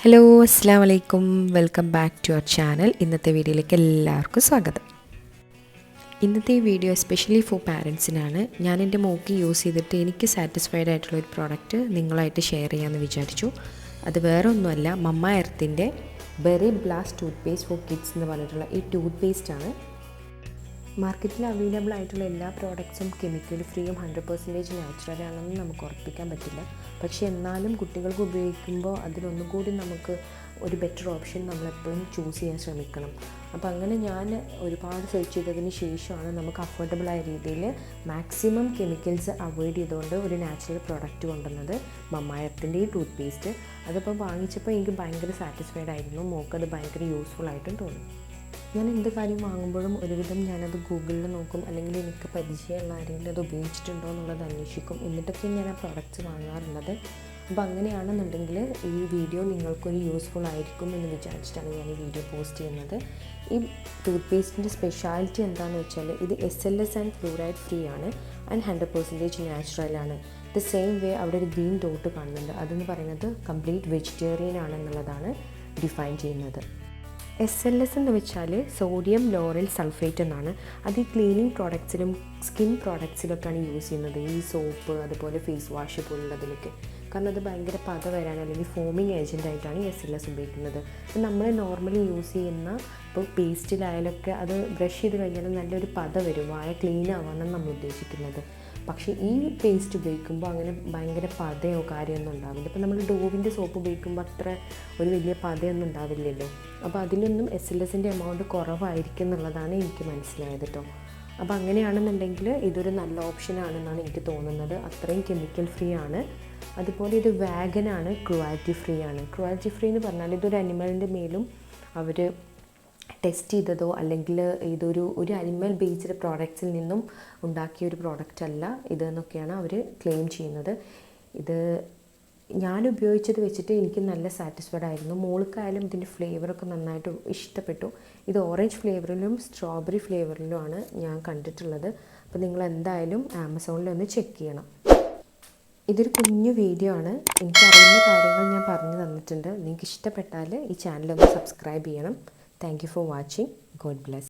Hello അസ്സാം വലൈക്കും, welcome back to our channel. ഇന്നത്തെ വീഡിയോയിലേക്ക് എല്ലാവർക്കും സ്വാഗതം. ഇന്നത്തെ ഈ വീഡിയോ എസ്പെഷ്യലി ഫോർ പാരൻസിനാണ്. ഞാൻ എൻ്റെ മോക്ക് യൂസ് ചെയ്തിട്ട് എനിക്ക് സാറ്റിസ്ഫൈഡ് ആയിട്ടുള്ള ഒരു പ്രോഡക്റ്റ് നിങ്ങളായിട്ട് ഷെയർ ചെയ്യാമെന്ന് വിചാരിച്ചു. അത് വേറെ ഒന്നുമല്ല, മമ്മ എർത്തിൻ്റെ berry blast toothpaste for kids എന്ന് പറഞ്ഞിട്ടുള്ള ഈ ടൂത്ത് പേസ്റ്റാണ്. മാർക്കറ്റിൽ അവൈലബിൾ ആയിട്ടുള്ള എല്ലാ പ്രോഡക്ട്സും കെമിക്കൽ ഫ്രീയും 100% നാച്ചുറലാണെന്ന് നമുക്ക് ഉറപ്പിക്കാൻ പറ്റില്ല. പക്ഷേ എന്നാലും കുട്ടികൾക്ക് ഉപയോഗിക്കുമ്പോൾ അതിലൊന്നും കൂടി നമുക്ക് ഒരു ബെറ്റർ ഓപ്ഷൻ നമ്മളെപ്പോഴും ചൂസ് ചെയ്യാൻ ശ്രമിക്കണം. അപ്പോൾ അങ്ങനെ ഞാൻ ഒരുപാട് സെർച്ച് ചെയ്തതിന് ശേഷമാണ് നമുക്ക് അഫോർഡബിളായ രീതിയിൽ മാക്സിമം കെമിക്കൽസ് അവോയ്ഡ് ചെയ്തുകൊണ്ട് ഒരു നാച്ചുറൽ പ്രോഡക്റ്റ് കൊണ്ടുവന്നത് മമ്മ എർത്തിൻ്റെ ഈ ടൂത്ത് പേസ്റ്റ്. അതിപ്പോൾ വാങ്ങിച്ചപ്പോൾ എനിക്ക് ഭയങ്കര സാറ്റിസ്ഫൈഡ് ആയിരുന്നു. മോക്കത് ഭയങ്കര യൂസ്ഫുൾ ആയിട്ടും തോന്നി. ഞാൻ എന്ത് കാര്യം വാങ്ങുമ്പോഴും ഒരുവിധം ഞാനത് ഗൂഗിളിൽ നോക്കും, അല്ലെങ്കിൽ എനിക്ക് പരിചയമുള്ള ആരെങ്കിലും അത് ഉപയോഗിച്ചിട്ടുണ്ടോ എന്നുള്ളത് അന്വേഷിക്കും. എന്നിട്ടൊക്കെ ഞാൻ ആ പ്രോഡക്റ്റ്സ് വാങ്ങാറുള്ളത്. അപ്പോൾ അങ്ങനെയാണെന്നുണ്ടെങ്കിൽ ഈ വീഡിയോ നിങ്ങൾക്കൊരു യൂസ്ഫുൾ ആയിരിക്കും എന്ന് വിചാരിച്ചിട്ടാണ് ഞാൻ ഈ വീഡിയോ പോസ്റ്റ് ചെയ്യുന്നത്. ഈ ടൂത്ത് പേസ്റ്റിൻ്റെ സ്പെഷ്യാലിറ്റി എന്താണെന്ന് വെച്ചാൽ ഇത് SLS ആൻഡ് ഫ്ലൂറൈഡ് ഫ്രീ ആണ് ആൻഡ് 100% നാച്ചുറലാണ്. ദ സെയിം വേ അവിടെ ഒരു ഗ്രീൻ ഡോട്ട് കാണുന്നുണ്ട്. അതെന്ന് പറയുന്നത് കംപ്ലീറ്റ് വെജിറ്റേറിയൻ ആണെന്നുള്ളതാണ് ഡിഫൈൻ ചെയ്യുന്നത്. SLS എന്ന് വെച്ചാൽ സോഡിയം ലോറൽ സൾഫേറ്റ് എന്നാണ്. അത് ഈ ക്ലീനിങ് പ്രോഡക്ട്സിലും സ്കിൻ പ്രോഡക്ട്സിലൊക്കെയാണ് യൂസ് ചെയ്യുന്നത്, ഈ സോപ്പ് അതുപോലെ ഫേസ് വാഷ് പോലുള്ളതിലൊക്കെ. കാരണം അത് ഭയങ്കര പത വരാൻ അല്ലെങ്കിൽ ഫോമിങ് ഏജൻ്റായിട്ടാണ് ഈ SLS ഉപയോഗിക്കുന്നത്. അപ്പോൾ നമ്മൾ നോർമലി യൂസ് ചെയ്യുന്ന ഇപ്പോൾ പേസ്റ്റിലായാലൊക്കെ അത് ബ്രഷ് ചെയ്ത് കഴിഞ്ഞാൽ നല്ലൊരു പത വരും, വായ ക്ലീൻ ആവാനാണ് നമ്മൾ ഉദ്ദേശിക്കുന്നത്. പക്ഷേ ഈ പേസ്റ്റ് ഉപയോഗിക്കുമ്പോൾ അങ്ങനെ ഭയങ്കര പതയോ കാര്യമൊന്നും ഉണ്ടാവില്ല. ഇപ്പോൾ നമ്മൾ ഡോവിൻ്റെ സോപ്പ് ഉപയോഗിക്കുമ്പോൾ അത്ര ഒരു വലിയ പതയൊന്നും ഉണ്ടാവില്ലല്ലോ. അപ്പോൾ അതിലൊന്നും SLSൻ്റെ എമൗണ്ട് കുറവായിരിക്കും എന്നുള്ളതാണ് എനിക്ക് മനസ്സിലായത് കേട്ടോ. അപ്പോൾ അങ്ങനെയാണെന്നുണ്ടെങ്കിൽ ഇതൊരു നല്ല ഓപ്ഷനാണെന്നാണ് എനിക്ക് തോന്നുന്നത്. അത്രയും കെമിക്കൽ ഫ്രീ ആണ്. അതുപോലെ ഇത് വാഗനാണ്, ക്രുവാലിറ്റി ഫ്രീ ആണ്. ക്രുവാലിറ്റി ഫ്രീ എന്ന് പറഞ്ഞാൽ ഇതൊരു അനിമലിൻ്റെ മേലും അവർ ടെസ്റ്റ് ചെയ്തതോ അല്ലെങ്കിൽ ഒരു അനിമൽ ബേസ്ഡ് പ്രോഡക്ട്സിൽ നിന്നും ഉണ്ടാക്കിയ ഒരു പ്രോഡക്റ്റ് അല്ല ഇതെന്നൊക്കെയാണ് അവർ ക്ലെയിം ചെയ്യുന്നത്. ഇത് ഞാൻ ഉപയോഗിച്ചത് വെച്ചിട്ട് എനിക്ക് നല്ല സാറ്റിസ്ഫൈഡ് ആയിരുന്നു. മോൾക്കായാലും ഇതിൻ്റെ ഫ്ലേവറൊക്കെ നന്നായിട്ട് ഇഷ്ടപ്പെട്ടു. ഇത് ഓറഞ്ച് ഫ്ലേവറിലും സ്ട്രോബെറി ഫ്ലേവറിലുമാണ് ഞാൻ കണ്ടിട്ടുള്ളത്. അപ്പോൾ നിങ്ങൾ എന്തായാലും ആമസോണിലൊന്ന് ചെക്ക് ചെയ്യണം. ഇതൊരു കുഞ്ഞു വീഡിയോ ആണ്. എനിക്കറിയുന്ന കാര്യങ്ങൾ ഞാൻ പറഞ്ഞു തന്നിട്ടുണ്ട്. നിങ്ങൾക്ക് ഇഷ്ടപ്പെട്ടാൽ ഈ ചാനലൊന്ന് സബ്സ്ക്രൈബ് ചെയ്യണം. Thank you for watching. God bless.